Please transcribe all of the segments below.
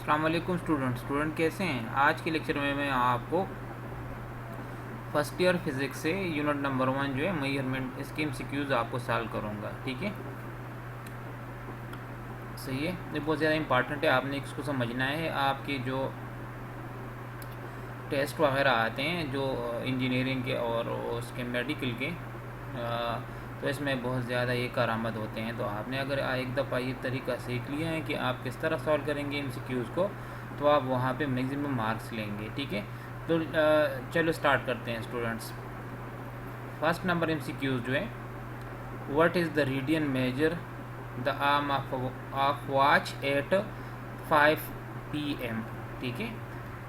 अस्सलाम वालेकुम स्टूडेंट कैसे हैं। आज के लेक्चर में मैं आपको फर्स्ट ईयर फिज़िक्स से यूनिट नंबर 1 जो है मेजरमेंट, इसके एमसीक्यूज आपको सॉल्व करूँगा। ठीक है, सही है। ये बहुत ज़्यादा इंपॉर्टेंट है, आपने इसको समझना है। आपके जो टेस्ट वगैरह आते हैं जो इंजीनियरिंग के और उसके मेडिकल के, तो इसमें बहुत ज़्यादा ये करामत होते हैं। तो आपने अगर एक दफ़ा ये तरीका सीख लिया है कि आप किस तरह सॉल्व करेंगे एमसीक्यूज़ को, तो आप वहाँ पे मैक्सिमम मार्क्स लेंगे। ठीक है, तो चलो स्टार्ट करते हैं स्टूडेंट्स। फर्स्ट नंबर एमसीक्यूज़ जो है, what is the radian measure the arm of watch at 5 PM। ठीक है,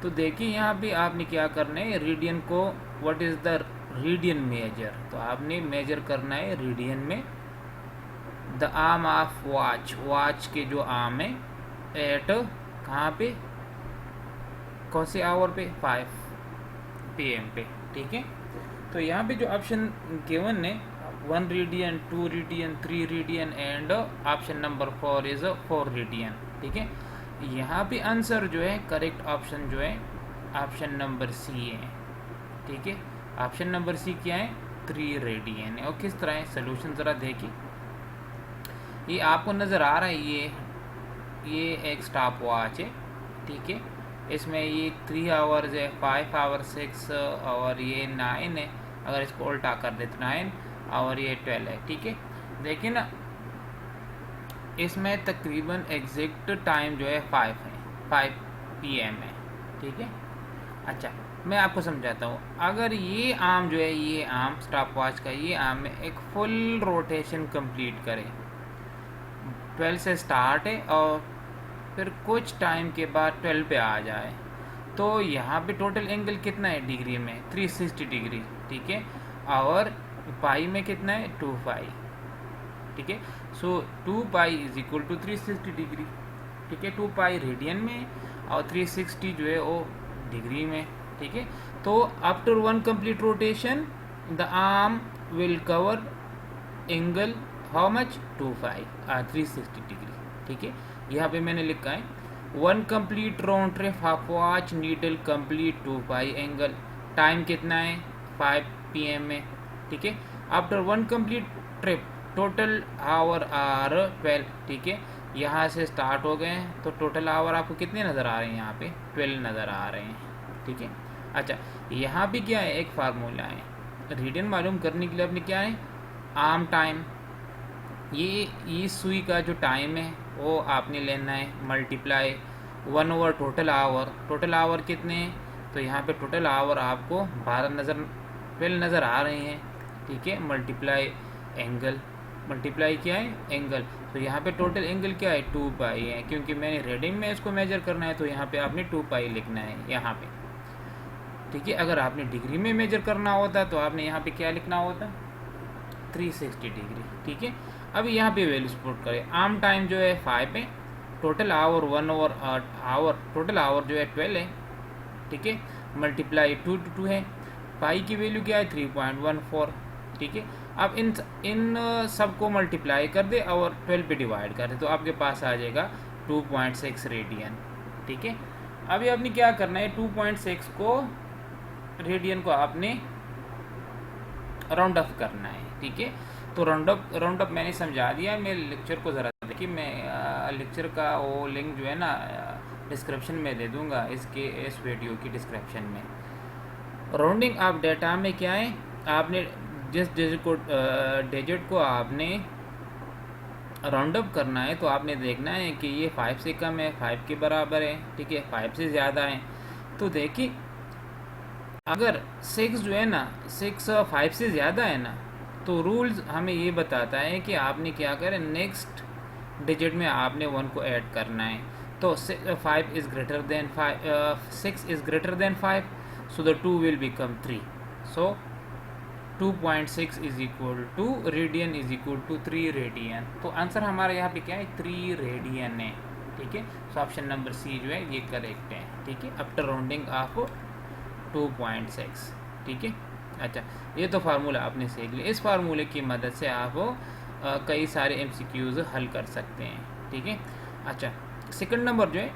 तो देखिए यहाँ पे आपने क्या करना है, रेडियन को, what is the radian major, तो आपने मेजर करना है रेडियन में। The arm of watch, watch के जो आर्म है, एट कहाँ पे, कौन से आवर पे, 5 PM पे। ठीक है, तो यहाँ पे जो ऑप्शन गिवन है, 1 radian, 2 radian, 3 radian and option number 4 is 4 radian. ठीक है, यहाँ पे आंसर जो है, करेक्ट ऑप्शन जो है ऑप्शन नंबर सी है। ठीक है, ऑप्शन नंबर सी क्या है, 3 रेडियन है। और किस तरह है सोल्यूशन ज़रा देखिए। ये आपको नज़र आ रहा है, ये एक स्टॉप वॉच है। ठीक है, इसमें ये 3 आवर्स है, 5 आवर, 6 और ये 9 है। अगर इसको उल्टा कर दे तो 9 और ये 12 है। ठीक है, देखिए ना, इसमें तकरीबन एग्जैक्ट टाइम जो है 5 PM है। ठीक है, अच्छा मैं आपको समझाता हूँ। अगर ये आर्म जो है, ये आर्म स्टॉप वॉच का ये आर्म में एक फुल रोटेशन कंप्लीट करे, 12 से स्टार्ट है और फिर कुछ टाइम के बाद 12 पे आ जाए, तो यहाँ पे टोटल एंगल कितना है डिग्री में, 360 डिग्री। ठीक है, और पाई में कितना है, 2 पाई। ठीक है, so 2 pi is equal to 360 degree. ठीक है, 2 पाई रेडियन में और 360 जो है वो डिग्री में। ठीक है, तो after 1 complete rotation the arm will cover angle how much, 2 pi 360 degree. ठीक है, यहाँ पे मैंने लिखा है 1 complete round trip half watch needle complete 2 pi angle, time कितना है 5 PM में। ठीक है, after 1 complete trip total hour are 12। ठीक है, यहाँ से स्टार्ट हो गए हैं तो टोटल आवर आपको कितने नज़र आ रहे हैं, यहाँ पे 12 नज़र आ रहे हैं। ठीक है, अच्छा यहाँ पे क्या है, एक फार्मूला है रेडियन मालूम करने के लिए। अपने क्या है, आर्म टाइम, ये सुई का जो टाइम है वो आपने लेना है multiply 1 over total hour. Total hour कितने हैं, तो यहाँ पे टोटल आवर आपको 12 नज़र आ रहे हैं। ठीक है, मल्टीप्लाई एंगल, मल्टीप्लाई क्या है, एंगल, तो यहाँ पे टोटल एंगल क्या है, 2 पाई है। क्योंकि मैंने रेडियन में इसको मेजर करना है तो यहाँ पे आपने 2 पाई लिखना है यहाँ पे। ठीक है, अगर आपने डिग्री में मेजर करना होता तो आपने यहाँ पे क्या लिखना होता, 360 डिग्री। ठीक है, अब यहाँ पे वैल्यूज पुट करें। आर्म टाइम जो है 5 है, total hour 1 over hour, total hour जो है 12 है। ठीक है, मल्टीप्लाई 2 to 2 है, पाई की वैल्यू क्या है, 3.14। ठीक है, अब इन सब को मल्टीप्लाई कर दे और 12 पे डिवाइड कर दे तो आपके पास आ जाएगा 2.6 रेडियन। ठीक है, अभी आपने क्या करना है, 2.6 को रेडियन को आपने राउंड अप करना है। ठीक है, तो राउंड अप मैंने समझा दिया। मेरे लेक्चर को ज़रा देखिए, मैं लेक्चर का वो लिंक जो है ना डिस्क्रिप्शन में दे दूंगा, इस वीडियो की डिस्क्रिप्शन में। राउंडिंग ऑफ डेटा में क्या है, आपने जिस डिजिट को आपने राउंड अप करना है तो आपने देखना है कि ये 5 से कम है, 5 के बराबर है। ठीक है, 5 से ज़्यादा है, तो देखिए अगर 6 जो है ना, 6 5 से ज़्यादा है ना, तो रूल्स हमें ये बताता है कि आपने क्या करें, नेक्स्ट डिजिट में आपने 1 को ऐड करना है। तो 5 is greater than 5, 6 is greater than 5, so the 2 will become 3। सो 2.6 is equal to radian is equal to 3 radian. तो आंसर हमारा यहाँ पे क्या है, 3 रेडियन है। ठीक है, सो ऑप्शन नंबर सी जो है ये करेक्ट है। ठीक है, आफ्टर राउंडिंग ऑफ 2.6। ठीक है, अच्छा ये तो फार्मूला आपने सीख लिया। इस फार्मूले की मदद से आप कई सारे MCQs हल कर सकते हैं। ठीक है, अच्छा सेकंड नंबर जो है,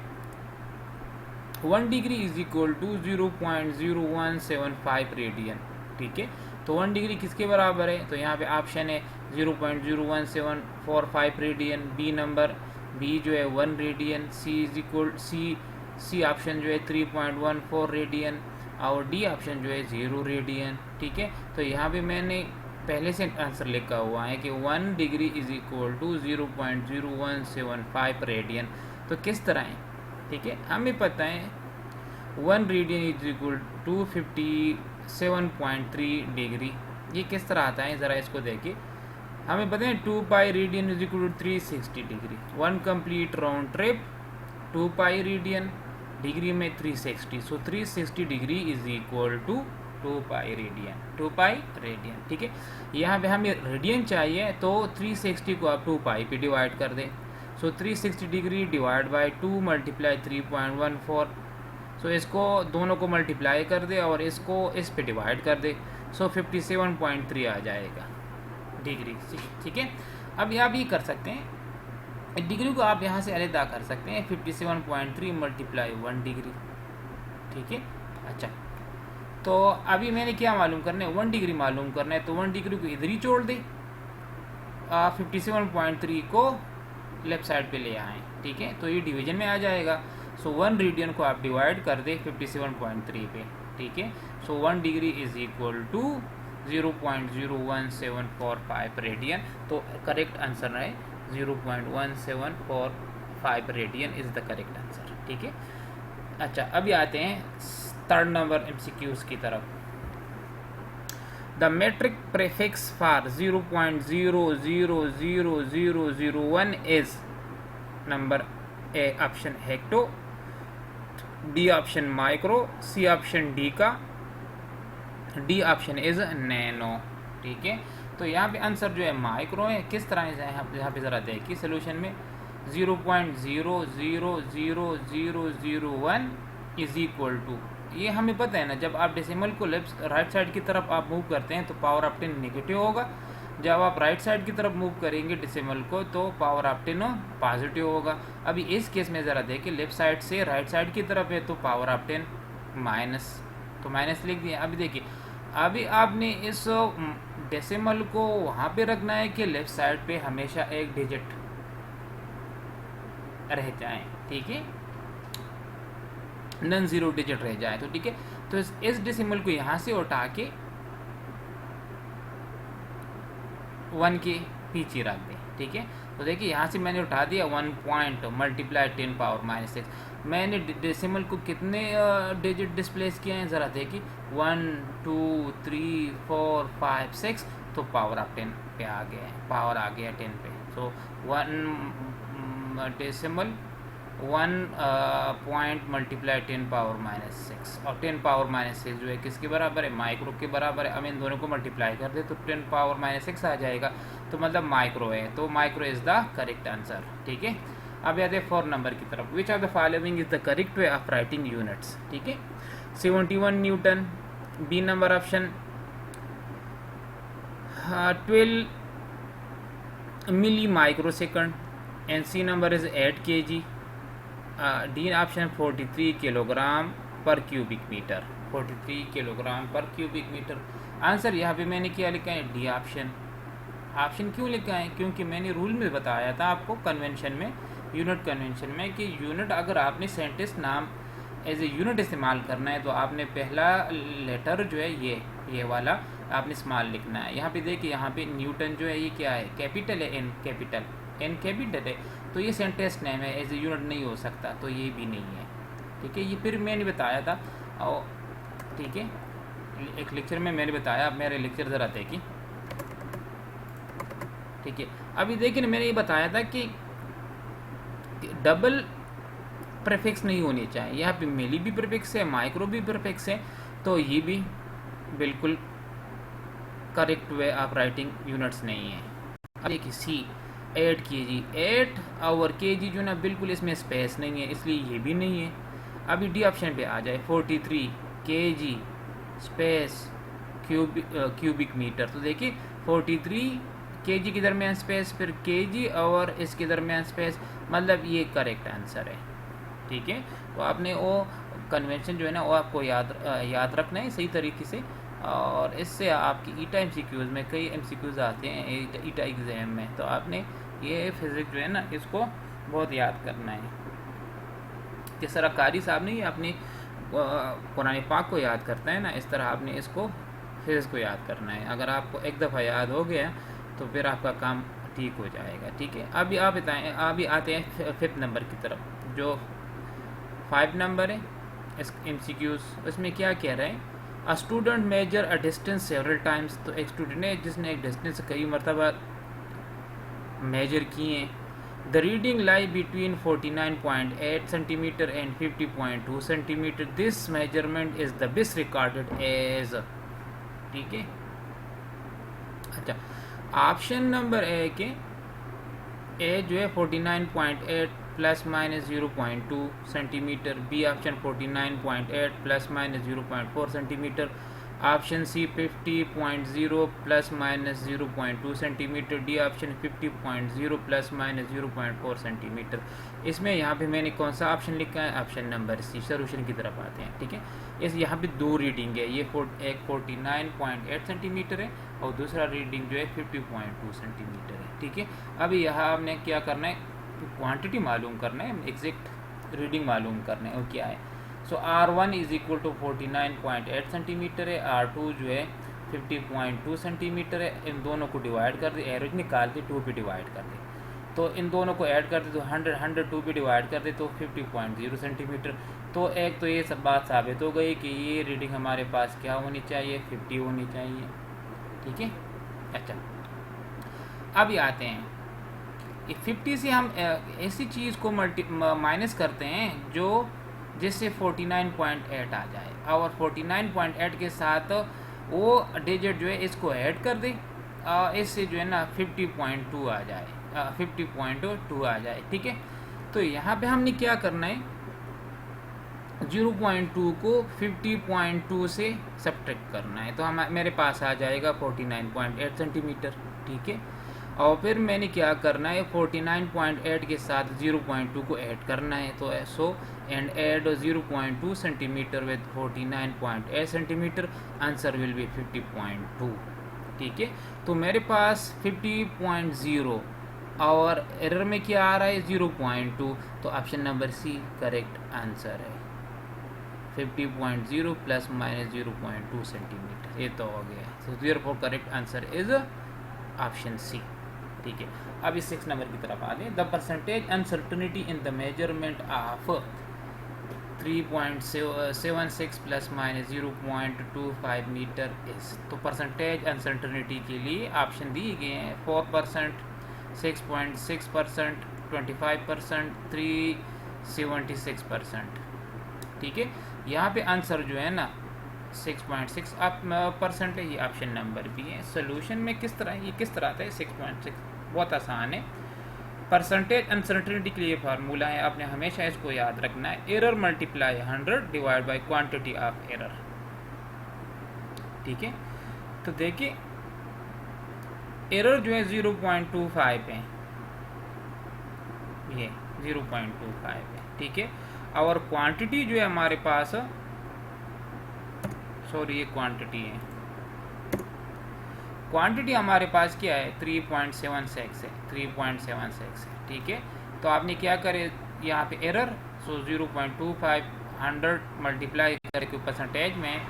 1 degree is equal to 0.0175 radian, ठीक है। तो 1 डिग्री किसके बराबर है, तो यहाँ पे ऑप्शन है 0.01745 रेडियन, बी नंबर, बी जो है 1 रेडियन, सी ऑप्शन जो है 3.14 रेडियन और डी ऑप्शन जो है 0 रेडियन, ठीक है। तो यहाँ पे मैंने पहले से आंसर लिखा हुआ है कि 1 degree is equal to 0.0175 radian. तो किस तरह है, ठीक है, हमें पता है 1 radian is equal to 57.3 degree. ये किस तरह आता है, ज़रा इसको देखिए। हमें पता है 2 pi radian is equal to 360 degree. 1 complete round trip 2 pi radian, degree में 360, so 360 degree is equal to 2 pi radian, ठीक है। यहाँ पे हमें रेडियन चाहिए तो 360 को आप 2 पाई पे डिवाइड कर दें। सो 360 डिग्री डिवाइड बाई 2 मल्टीप्लाई 3.14, सो इसको दोनों को मल्टीप्लाई कर दे और इसको इस पे डिवाइड कर दे, सो 57.3 आ जाएगा डिग्री, ठीक है। अब आप ये कर सकते हैं, डिग्री को आप यहाँ से अलग कर सकते हैं, 57.3 मल्टीप्लाई 1 डिग्री, ठीक है। अच्छा, तो अभी मैंने क्या मालूम करना है, 1 डिग्री मालूम करना है, तो 1 डिग्री को इधर ही छोड़ दे, 57.3 को लेफ्ट साइड पे ले आएँ, ठीक है। तो ये डिवीजन में आ जाएगा। सो 1 रेडियन को आप डिवाइड कर दे 57.3 पे, ठीक है। So 1 degree is equal to 0.01745 radian. तो करेक्ट आंसर है 0.1745 radian is the correct answer, ठीक है। अच्छा, अभी आते हैं 3rd नंबर MCQs की तरफ। The metric prefix for 0.000001 is number A option hecto, D option micro, C option D का, डी ऑप्शन इज नैनो, ठीक है। तो यहाँ पे आंसर जो है माइक्रो है। किस तरह से यहाँ पे ज़रा देखिए सोल्यूशन में 0.000001 इज इक्वल टू, ये हमें पता है ना, जब आप डेसिमल को लेफ्ट राइट साइड की तरफ आप मूव करते हैं तो पावर ऑफ 10 नेगेटिव होगा, जब आप राइट साइड की तरफ मूव करेंगे डेसिमल को तो पावर ऑफ 10 पॉजिटिव होगा। अभी इस केस में ज़रा देखिए, लेफ्ट साइड से राइट साइड की तरफ है तो पावर ऑफ 10 माइनस, तो माइनस लिख दिया। अभी देखिए, अभी आपने इस डेसिमल को वहाँ पे रखना है कि लेफ्ट साइड पे हमेशा एक डिजिट रह जाए, ठीक है, नॉन ज़ीरो डिजिट रह जाए, तो ठीक है। तो इस डेसिमल को यहाँ से उठा के 1 के पीछे रख दें, ठीक है। तो देखिए यहाँ से मैंने उठा दिया 1 पॉइंट मल्टीप्लाई 10 पावर -6। मैंने डेसिमल को कितने डिजिट डिस्प्लेस किए हैं, ज़रा देखिए 1 2 3 4 5 6, तो पावर ऑफ 10 पे आ गया है, पावर आ गया 10 पे। सो 1 डेसिमल 1 पॉइंट मल्टीप्लाई 10 पावर -6, और 10 पावर -6 जो है किसके बराबर है, माइक्रो के बराबर है। अब इन दोनों को मल्टीप्लाई कर दे तो 10 पावर -6 आ जाएगा, तो मतलब माइक्रो है, तो micro is the correct answer, ठीक है। अब आते हैं 4 नंबर की तरफ। Which of the following is the correct way of writing units, ठीक है। 71 newton, B number option 12 milli micro second, and C number is 8 kg, D option 43 kilogram per cubic metre, 43 kilogram per cubic metre. Answer यहाँ पे मैंने क्या लिखा है, D option. Option क्यों लिखा है, क्योंकि मैंने रूल में बताया था आपको कन्वेंशन में, यूनिट कन्वेंशन में, कि यूनिट अगर आपने साइंटिस्ट नाम एज ए यूनिट इस्तेमाल करना है तो आपने पहला लेटर जो है ये वाला आपने स्मॉल लिखना है। यहाँ पे देखिए, यहाँ पे न्यूटन जो है ये क्या है, कैपिटल है, एन कैपिटल है, तो ये साइंटिस्ट नेम है, एज ए यूनिट नहीं हो सकता, तो ये भी नहीं है, ठीक है। ये फिर मैंने बताया था, और ठीक है, एक लेक्चर में मैंने बताया, अब मेरे लेक्चर ज़रा देखिए, ठीक है। अभी देखिए, मैंने ये बताया था कि डबल प्रीफिक्स नहीं होनी चाहिए। यहाँ पे मिली भी प्रीफिक्स है, माइक्रो भी प्रीफिक्स है, तो ये भी बिल्कुल correct way of writing units नहीं है। अब देखिए सी 8 kg, 8 और kg जो ना बिल्कुल इसमें स्पेस नहीं है, इसलिए ये भी नहीं है। अभी डी ऑप्शन पे आ जाए 43 kg स्पेस क्यूबिक मीटर, तो देखिए 43 kg के दरमियान स्पेस, फिर kg और इसके दरमियान स्पेस, मतलब ये करेक्ट आंसर है, ठीक है। तो आपने वो कन्वेंशन जो है ना वो आपको याद रखना है सही तरीके से, और इससे आपकी ईटा एमसीक्यूज़ में कई एमसीक्यूज़ आते हैं ईटा एग्ज़ाम में, तो आपने ये फिज़िक्स जो है ना इसको बहुत याद करना है। जिस तरह कारी साहब ने अपनी कुरान पाक को याद करता है ना, इस तरह आपने इसको फिज़िक्स को याद करना है। अगर आपको एक दफ़ा याद हो गया तो फिर आपका काम ठीक हो जाएगा, ठीक है। अभी आप बताएं, अभी आते हैं 5th नंबर की तरफ, जो 5 नंबर है इस MCQs। इसमें क्या कह रहे हैं, a student measure a distance several times. तो एक स्टूडेंट है जिसने एक डिस्टेंस कई मरतबा मेजर किए हैं। The reading lie between 49.8 centimetre and 50.2 centimetre. This measurement is the best recorded as, ठीक है। अच्छा, ऑप्शन नंबर ए के ए जो है 49.8 plus minus 0.2 centimetre, B option 49.8 plus minus 0.4 centimetre, option C 50.0 plus minus 0.2 centimetre, D option 50.0 plus minus 0.4 centimetre. इसमें यहाँ पे मैंने कौन सा ऑप्शन लिखा है, ऑप्शन नंबर सी। सोल्यूशन की तरफ आते हैं, ठीक है। इस यहाँ पे दो रीडिंग है, ये एक 49.8 सेंटीमीटर है और दूसरा रीडिंग जो है 50.2 सेंटीमीटर है, ठीक है। अभी यहाँ हमने क्या करना है, क्वांटिटी मालूम करना है, एग्जैक्ट रीडिंग मालूम करना है वो क्या है। So R1 is equal to 49.8 centimetre है, R2 जो है 50.2 सेंटीमीटर है। इन दोनों को डिवाइड कर दे, एवरेज निकाल के 2 पे डिवाइड कर दे, तो इन दोनों को ऐड कर दे तो 100 2 पे डिवाइड कर दे तो 50.0 सेंटीमीटर। तो एक तो ये सब बात साबित हो गई कि ये रीडिंग हमारे पास क्या होनी चाहिए, 50 होनी चाहिए, ठीक है। अच्छा, अभी आते हैं 50 से हम ऐसी चीज़ को माइनस करते हैं जो जिससे 49.8 आ जाए, और 49.8 के साथ वो डिजिट जो है इसको ऐड कर दे, इससे जो है ना 50.2 आ जाए, 50.2 आ जाए, ठीक है। तो यहाँ पे हमने क्या करना है, 0.2 को 50.2 से सब्ट्रैक्ट करना है, तो हम मेरे पास आ जाएगा 49.8 सेंटीमीटर, ठीक है। और फिर मैंने क्या करना है, 49.8 के साथ 0.2 को ऐड करना है, तो so and add 0.2 centimetre with 49.8 centimetre, answer will be 50.2, ठीक है। तो मेरे पास 50.0 और एरर में क्या आ रहा है 0.2, तो option number C correct answer है। 50.0 प्लस माइनस 0.2 सेंटीमीटर, ये तो हो गया। So therefore correct answer is option C, ठीक है। अब इस 6 नंबर की तरफ आ गए। The percentage uncertainty in the measurement of 3.76 plus minus 0.25 metre is. तो परसेंटेज अनसर्टनिटी के लिए ऑप्शन दिए गए हैं 4%, 6.6%, 25%, 376%, ठीक है। यहाँ पे आंसर जो है ना 6.6% है, ये ऑप्शन नंबर भी है। सोल्यूशन में किस तरह आता है 6.6, बहुत आसान है। परसेंटेज अनसर्टेनिटी के लिए फार्मूला है, आपने हमेशा इसको याद रखना है, error multiply 100 divide by quantity of error, ठीक है। तो देखिए एरर जो है 0.25 है, ये 0.25 है, ठीक है। और क्वांटिटी जो है हमारे पास, सॉरी ये क्वांटिटी है, क्वांटिटी हमारे पास क्या है 3.76 है, 3.76 है, ठीक है। तो आपने क्या करे यहाँ पे एरर, सो 0.25 100 मल्टीप्लाई करके परसेंटेज में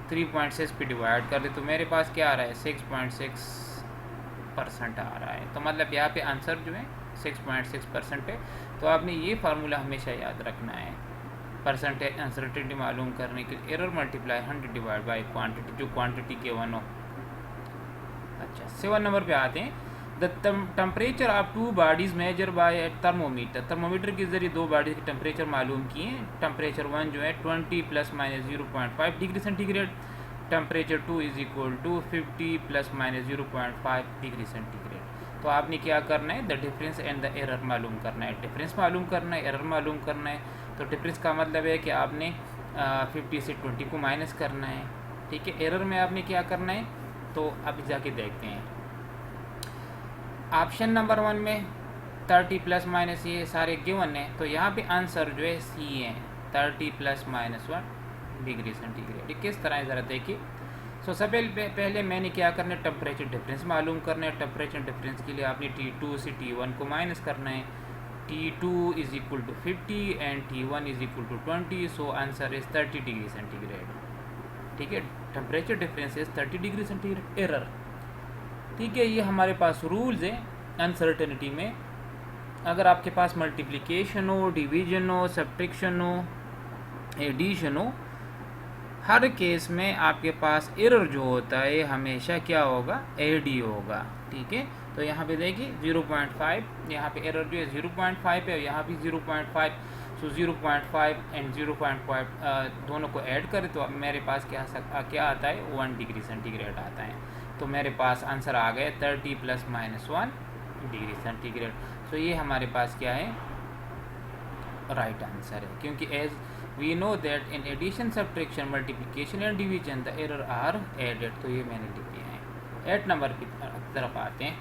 3.6 पे डिवाइड कर दे, तो मेरे पास क्या आ रहा है 6.6% आ रहा है। तो मतलब यहाँ पे आंसर जो है 6.6% है। तो आपने ये फार्मूला हमेशा याद रखना है, परसेंटेज अनसर्टेनिटी मालूम करने के लिए error multiply 100 divide by quantity, जो क्वांटिटी के 1 हो। अच्छा, 7 नंबर पे आते हैं। The temperature of 2 bodies measure by thermometer. Thermometer के जरिए 2 बॉडीज के टेम्परेचर मालूम किए हैं। टेम्परेचर 1 जो है 20 plus minus 0.5 degree centigrade, temperature 2 is equal to 50 plus minus 0.5 degree centigrade. तो आपने क्या करना है, the difference and the error मालूम करना है। डिफरेंस मालूम करना है, एरर मालूम करना है। तो डिफरेंस का मतलब है कि आपने 50 से 20 को माइनस करना है, ठीक है। एरर में आपने क्या करना है, तो अब जाके देखते हैं। ऑप्शन नंबर 1 में 30 प्लस माइनस ये सारे गिवन है, तो यहाँ पे आंसर जो है सी है, 30 प्लस माइनस 1 डिग्री सेंटीग्रेड। ये किस तरह है ज़रा देखिए। सो सबसे पहले मैंने क्या करना है, टेम्परेचर डिफरेंस मालूम करना है। टेम्परेचर डिफरेंस के लिए आपने T2 से T1 को माइनस करना है। T2 is equal to 50 and T1 is equal to 20, so answer is 30 degree centigrade. ठीक है, temperature difference is 30 degree centigrade error. ठीक है, ये हमारे पास रूल्स है अनसर्टेनिटी में। अगर आपके पास मल्टीप्लिकेशन हो, डिवीजन हो, सब्ट्रैक्शन हो, एडिशन हो, हर केस में आपके पास एरर जो होता है हमेशा क्या होगा, एडी होगा। ठीक है, तो यहाँ पे देखिए 0.5, यहाँ पे एरर जो है 0.5 है और यहाँ भी 0.5। सो 0.5 एंड 0.5 दोनों को ऐड करें तो मेरे पास क्या आता है, 1 डिग्री सेंटीग्रेड आता है। तो मेरे पास आंसर आ गया 30 plus minus 1 degree centigrade. So ये हमारे पास क्या है, राइट आंसर है, क्योंकि as we know that in addition, subtraction, multiplication and division the error are added. तो ये मैंने लिख दिया है। 8 नंबर की तरफ आते हैं।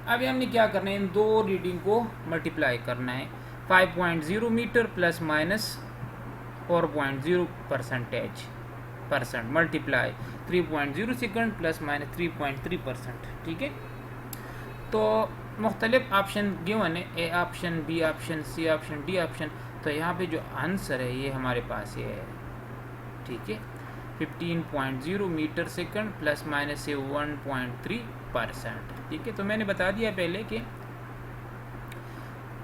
अभी हमने क्या करना है, इन दो रीडिंग को मल्टीप्लाई करना है। 5.0 metre plus minus 4.0 percent multiply 3.0 second plus minus 3.3%। ठीक है, तो मुख्तलिफ ऑप्शन गिवन है, A option, B option, C option, D option. तो यहाँ पे जो आंसर है ये हमारे पास ये है। ठीक है, 15.0 मीटर सेकंड प्लस माइनस से 1.3%। ठीक है, तो मैंने बता दिया पहले कि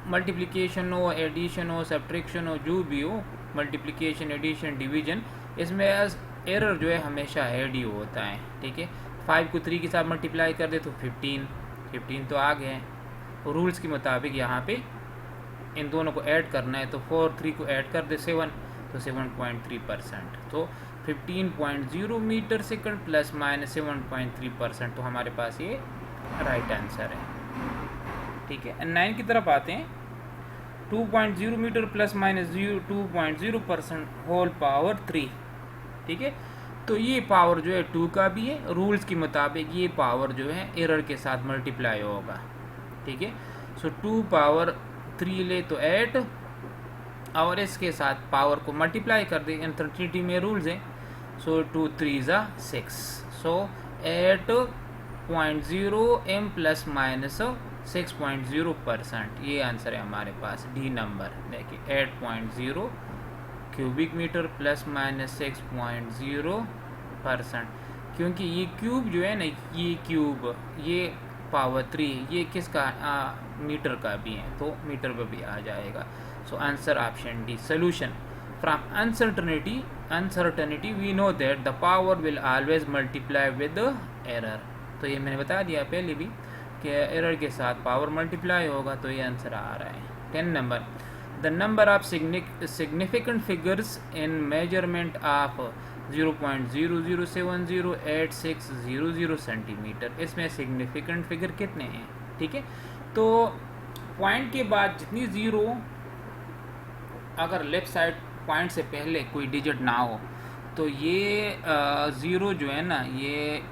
मल्टीप्लिकेशन हो, एडिशन हो, सब्ट्रैक्शन हो, जो भी हो, मल्टीप्लिकेशन, एडिशन, डिवीजन, इसमें एरर जो है हमेशा हेड ही होता है। ठीक है, 5 को 3 के साथ मल्टीप्लाई कर दे तो 15 तो आ गए। रूल्स के मुताबिक यहाँ पे इन दोनों को ऐड करना है, तो 4 3 को ऐड कर दे 7, तो 7.3%। तो 15.0 मीटर सेकंड प्लस माइनस 7.3%, तो हमारे पास ये राइट आंसर है। ठीक है, 9 की तरफ आते हैं। 2.0 metre plus minus 2.0% whole power 3। ठीक है, तो ये पावर जो है 2 का भी है। रूल्स के मुताबिक ये पावर जो है एरर के साथ मल्टीप्लाई होगा। ठीक है, सो 2 पावर 3 ले तो 8 और इसके साथ पावर को मल्टीप्लाई कर दे। इनफिनिटी में रूल्स है, सो 2 3 ज़ा 6, सो 8.0 m प्लस माइनस 6.0%। ये आंसर है हमारे पास, डी नंबर। देखिए 8.0 क्यूबिक मीटर प्लस माइनस 6.0%, क्योंकि ये क्यूब जो है ना, ये क्यूब, ये पावर 3, ये किसका, मीटर का भी है, तो मीटर पर भी आ जाएगा। So answer option D. Solution from uncertainty we know that the power will always multiply with error. तो ये मैंने बता दिया पहले भी कि एरर के साथ पावर मल्टीप्लाई होगा, तो ये आंसर आ रहा है। 10 number, the number of significant figures in measurement of 0.00708600 centimetre. इसमें सिग्निफिकेंट फिगर कितने हैं? ठीक है, तो पॉइंट के बाद जितनी ज़ीरो, अगर लेफ़्ट साइड पॉइंट से पहले कोई डिजिट ना हो तो ये ज़ीरो जो है ना, ये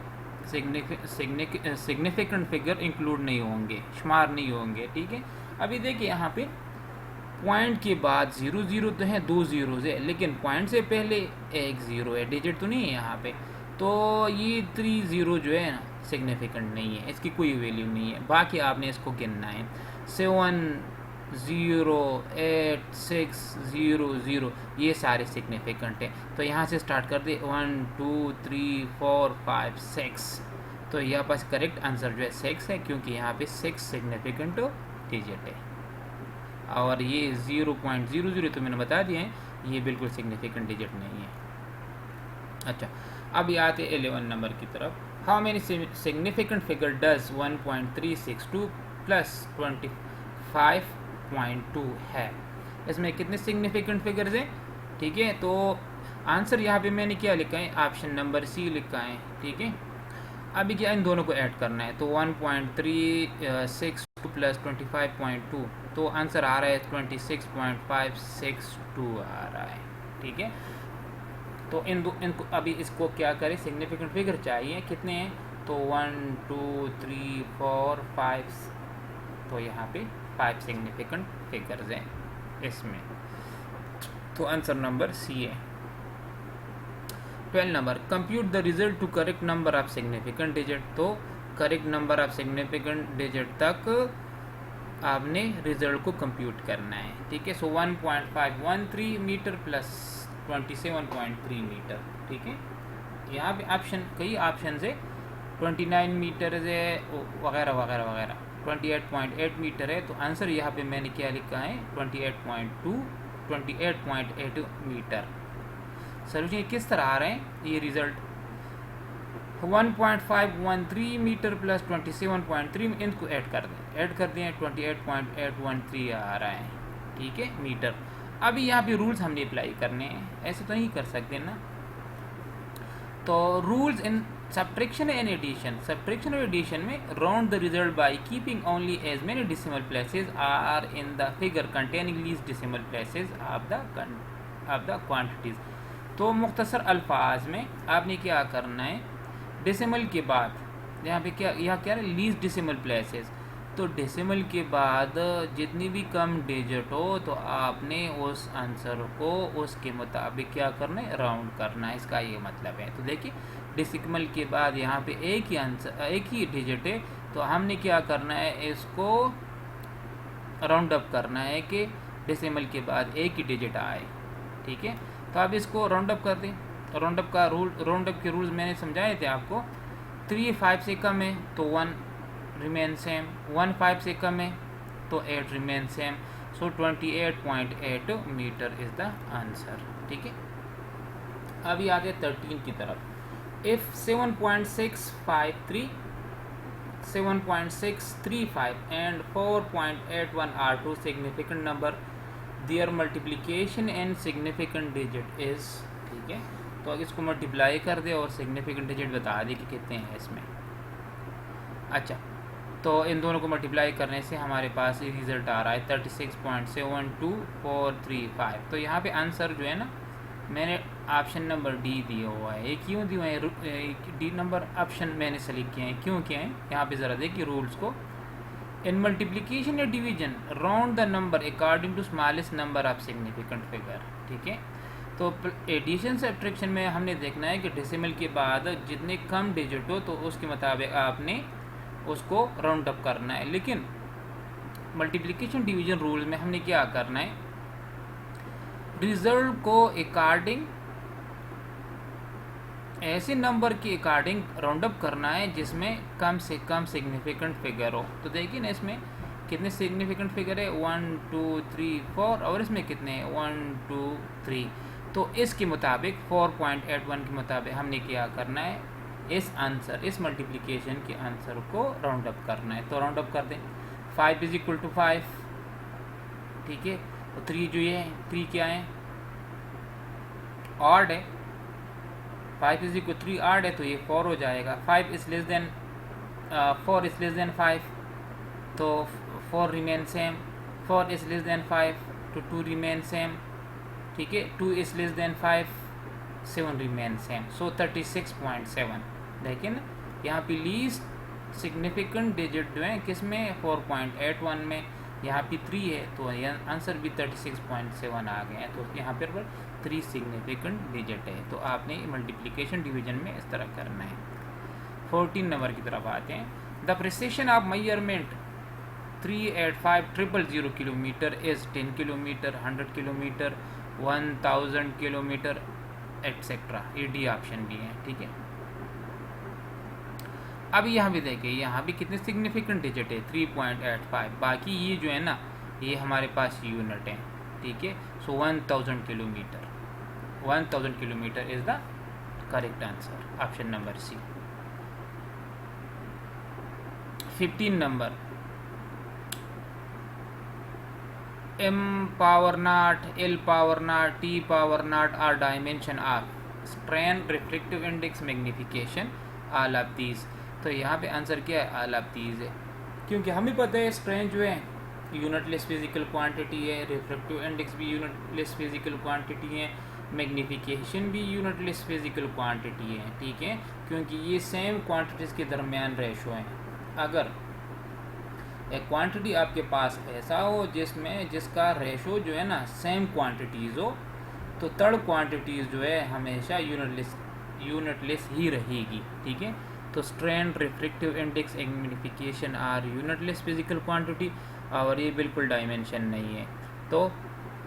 सिग्निफिकेंट फिगर इंक्लूड नहीं होंगे, शुमार नहीं होंगे। ठीक है, अभी देखिए यहाँ पे पॉइंट के बाद 0 तो है, 2 ज़ीरोज़ है, लेकिन पॉइंट से पहले 1 ज़ीरो है, डिजिट तो नहीं है यहाँ पे। तो ये 3 ज़ीरो जो है ना सिग्निफिकेंट नहीं है, इसकी कोई वैल्यू नहीं है। बाकी आपने इसको गिनना है, 7 0 8 6 0 0, ये सारे सिग्निफिकेंट है। तो यहाँ से स्टार्ट कर दे 1 2 3 4 5 6, तो यहाँ पास करेक्ट आंसर जो है 6 है, क्योंकि यहाँ पे 6 सिग्निफिकेंट डिजिट है। और ये 0.00 तो मैंने बता दिया है, ये बिल्कुल सिग्निफिकेंट डिजिट नहीं है। अच्छा, अब ये आते 11 नंबर की तरफ। How many significant figure does 1.362 plus 25.2 है? इसमें कितने सिग्निफिकेंट फिगर्स हैं? ठीक है, तो आंसर यहाँ पे मैंने क्या लिखा है, ऑप्शन नंबर सी लिखा है। ठीक है, अभी क्या इन दोनों को ऐड करना है, तो 1.362 प्लस 25.2, तो आंसर आ रहा है 26.562 आ रहा है। ठीक है, तो इनको अभी इसको क्या करें, सिग्निफिकेंट फिगर चाहिए, कितने हैं, तो 1 2 3 4 5, तो यहाँ पे 5 सिग्निफिकेंट फिगर्स हैं इसमें, तो आंसर नंबर सी है। 12 number, compute the result to correct number of significant digit. तो correct number of significant digit तक आपने रिजल्ट को कंप्यूट करना है, ठीक है। सो 1.513 मीटर प्लस 27.3 मीटर, ठीक है। यहाँ पे ऑप्शन, कई ऑप्शन है, 29 मीटर है वगैरह वगैरह वगैरह, 28.8 मीटर है। तो आंसर यहाँ पे मैंने क्या लिखा है 28.8 मीटर। सोल्यूशन किस तरह आ रहे हैं ये रिजल्ट, 1.513 मीटर प्लस 27.3, इनको ऐड कर दें 28.813 आ रहा है, ठीक है, मीटर। अभी यहाँ पे रूल्स हमने अप्लाई करने हैं, ऐसे तो नहीं कर सकते ना। तो rules in subtraction and addition और एडिशन में, round the result by keeping only as many decimal places are in the figure containing least decimal places of the quantities. तो मुख्तसर अल्फाज में आपने क्या करना है, डेसिमल के बाद यहाँ क्या है, लीस्ट डेसिमल प्लेसेस। तो डेसिमल के बाद जितनी भी कम डिजिट हो तो आपने उस आंसर को उसके मुताबिक क्या करना है, राउंड करना है, इसका ये मतलब है। तो देखिए डेसिमल के बाद यहाँ पे एक ही आंसर, एक ही डिजिट है, तो हमने क्या करना है, इसको राउंड अप करना है कि डेसिमल के बाद एक ही डिजिट आए, ठीक है। तो आप इसको राउंड अप कर दें। राउंड अप का रूल, राउंड अप के रूल्स मैंने समझाए थे आपको। 3 5 से कम है तो 1 रिमेन सेम, 1 5 से कम है तो 8 remain same. So 28.8 metre is the answer, ठीक है। अभी आगे 13 की तरफ। If 7.635 and 4.81 are two significant number, there multiplication and significant digit is, ठीक है। तो अगर इसको मल्टीप्लाई कर दे और सिग्निफिकेंट डिजिट बता दे कि कितने हैं इसमें। अच्छा, तो इन दोनों को मल्टीप्लाई करने से हमारे पास ये रिज़ल्ट आ रहा है 36.72435। तो यहाँ पे आंसर जो है ना, मैंने ऑप्शन नंबर डी दिया हुआ है। ये क्यों दिया है, डी नंबर ऑप्शन मैंने सेलेक्ट किए हैं, क्यों किए हैं, यहाँ पे ज़रा देखिए रूल्स को। इन मल्टीप्लिकेशन या division, round the number according to smallest number of significant figure, ठीक है। तो एडिशन सब्ट्रैक्शन में हमने देखना है कि डेसिमल के बाद जितने कम डिजिट हो तो उसके मुताबिक आपने उसको राउंड अप करना है। लेकिन मल्टीप्लिकेशन डिवीजन रूल में हमने क्या करना है, रिजल्ट को अकॉर्डिंग, ऐसे नंबर के अकॉर्डिंग राउंड अप करना है जिसमें कम से कम सिग्निफिकेंट फिगर हो। तो देखिए ना इसमें कितने सिग्निफिकेंट फिगर है, 1 2 3 4, और इसमें कितने हैं 1 2 3। तो इसके मुताबिक 4.81 के मुताबिक हमने क्या करना है, इस आंसर, इस मल्टीप्लिकेशन के आंसर को राउंड अप करना है। तो राउंड अप कर दें, 5 = 5, ठीक है। तो 3 जो ये है, 3 क्या है, ऑड है, 5 = 3 ऑड है तो ये 4 हो जाएगा। 4 is less than 5, तो 4 remain same. 4 is less than 5 तो 2 रिमेन सेम, ठीक है। 2 is less than 5, 7 remain same. So 36.7। देखिए ना यहाँ पे लीस्ट सिग्निफिकेंट डिजिट जो है किस में, 4.81 में, यहाँ पे 3 है तो आंसर भी 36.7 आ गए हैं। तो यहाँ पर 3 सिग्निफिकेंट डिजिट है। तो आपने मल्टीप्लिकेशन डिवीजन में इस तरह करना है। 14 नंबर की तरफ आते हैं। The precision of measurement 385,000 kilometre is 10 kilometre, 100 kilometre, 1000 kilometre etcetera. ये डी ऑप्शन भी है, ठीक है। अभी यहाँ भी देखिए, यहाँ भी कितने सिग्निफिकेंट डिजिट है, 3.85। बाकी ये जो है ना, ये हमारे पास यूनिट है, ठीक है। So 1000 kilometre, 1000 kilometre is the correct answer, option number C. 15 number, m⁻0, l⁻0, t⁻0 are dimension of strain, refractive index, magnification, all of these. तो यहाँ पे आंसर क्या है, ऑल ऑफ दीज है, क्योंकि हमें पता है स्ट्रेन जो है यूनिटलेस फिजिकल क्वांटिटी है, रिफ्रैक्टिव इंडेक्स भी यूनिटलेस फिजिकल क्वांटिटी है, मैग्नीफिकेशन भी यूनिटलेस फिजिकल क्वांटिटी है, ठीक है। क्योंकि ये सेम क्वांटिटीज़ के दरमियान रेशो है। अगर एक क्वांटिटी आपके पास ऐसा हो जिसका रेशो जो है ना सेम क्वांटिटीज़ हो, तो थर्ड क्वांटिटीज़ जो है हमेशा यूनिटलेस ही रहेगी, ठीक है। तो strain, refractive index, magnification are unitless physical quantity, और ये बिल्कुल डायमेंशन नहीं है। तो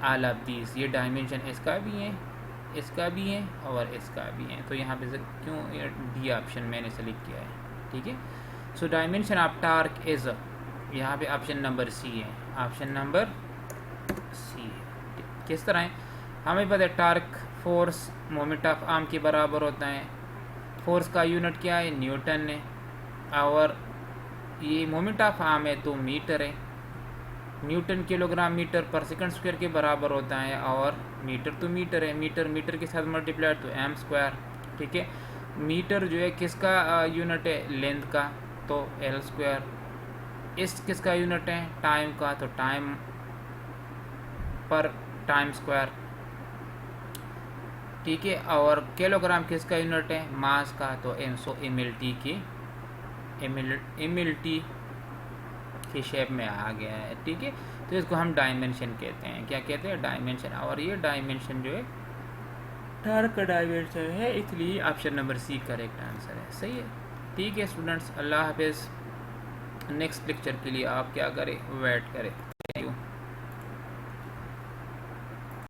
ऑल ऑफ दीज, ये डायमेंशन इसका भी है, इसका भी है और इसका भी है। तो यहाँ पे क्यों डी ऑप्शन मैंने सेलेक्ट किया है, ठीक है। So dimension of torque is, यहाँ पे ऑप्शन नंबर सी है, ऑप्शन नंबर सी है। किस तरह है, हमें पता है torque force moment of arm के बराबर होता है। फोर्स का यूनिट क्या है, न्यूटन है, और ये मोमेंट ऑफ आर्म है तो मीटर है। न्यूटन किलोग्राम मीटर पर सेकंड स्क्वायर के बराबर होता है, और मीटर तो मीटर है, मीटर के साथ मल्टीप्लाइड तो एम स्क्वायर, ठीक है। मीटर जो है किसका यूनिट है, लेंथ का, तो एल स्क्वायर। इस किसका यूनिट है, टाइम का, तो टाइम पर टाइम स्क्वायर, ठीक है। और किलोग्राम किसका यूनिट है, मास का, तो एम, सो एम एल टी की शेप में आ गया है, ठीक है। तो इसको हम डायमेंशन कहते हैं, क्या कहते हैं, डायमेंशन। और ये डायमेंशन जो है टार्क का डायमेंशन है, इसलिए option number C correct answer है, सही है, ठीक है स्टूडेंट्स। अल्लाह हाफिज़। नेक्स्ट लेक्चर के लिए आप क्या करें, वेट करें।